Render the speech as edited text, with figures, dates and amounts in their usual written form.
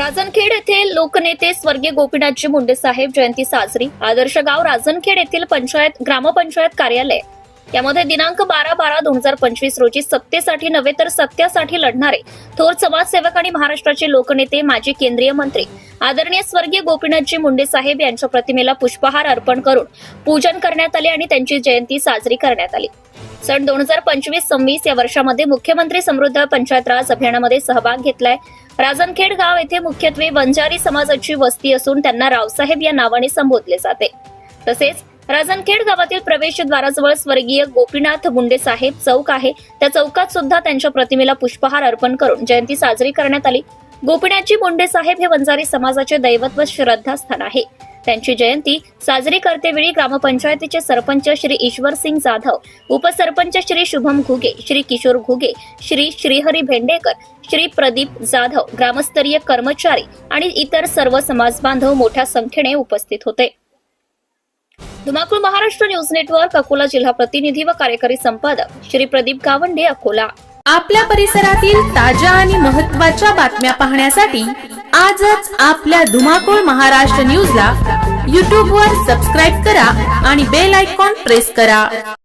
राजनखेड येथे लोकनेते स्वर्गीय गोपीनाथजी मुंडे साहेब जयंती साजरी. आदर्श गाव राजनखेड येथील ग्रामपंचायत कार्यालय यामध्ये दिनांक 12/12/2025 रोजी सत्तेसाठी नव्हे तर सत्यासाठी लढणारे थोर समाजसेवक आणि महाराष्ट्राचे लोकनेते माजी केंद्रीय मंत्री आदरणीय स्वर्गीय गोपीनाथजी मुंडे साहेब यांच्या प्रतिमेला पुष्पहार अर्पण करून पूजन करण्यात आले आणि त्यांची जयंती साजरी करण्यात आली. सन 2025-26 या वर्षामध्ये मुख्यमंत्री समृद्ध पंचायत राज अभियानामध्ये सहभाग घेतलाय. राजनखेड गाव येथे मुख्यत्वे वंजारी समाजाची वस्ती असून त्यांना रावसाहेब या नावाने संबोधले जाते. तसेच राजनखेड गावातील प्रवेशद्वाराजवळ स्वर्गीय गोपीनाथ मुंडे साहेब चौक आहे. त्या चौकात सुद्धा त्यांच्या प्रतिमेला पुष्पहार अर्पण करून जयंती साजरी करण्यात आली. गोपीनाथजी मुंडे साहेब हे वंजारी समाजाचे दैवत व श्रद्धास्थान आहे. त्यांची जयंती साजरी करतेवेळी ग्रामपंचायतीचे सरपंच श्री ईश्वर सिंग जाधव, उपसरपंच श्री शुभम घुगे, श्री किशोर घुगे, श्री श्रीहरी भेंडेकर, श्री प्रदीप जाधव, ग्रामस्तरीय कर्मचारी आणि इतर सर्व समाज बांधव मोठ्या संख्येने उपस्थित होते. धुमाकूळ महाराष्ट्र न्यूज नेटवर्क अकोला जिल्हा प्रतिनिधी व कार्यकारी संपादक श्री प्रदीप गावंडे अकोला. आपल्या परिसरातील ताज्या आणि महत्त्वाच्या बातम्या पाहण्यासाठी आजच आपल्या धुमाकूळ महाराष्ट्र न्यूजला YouTube वर सबस्क्राईब करा आणि बेल आयकॉन प्रेस करा.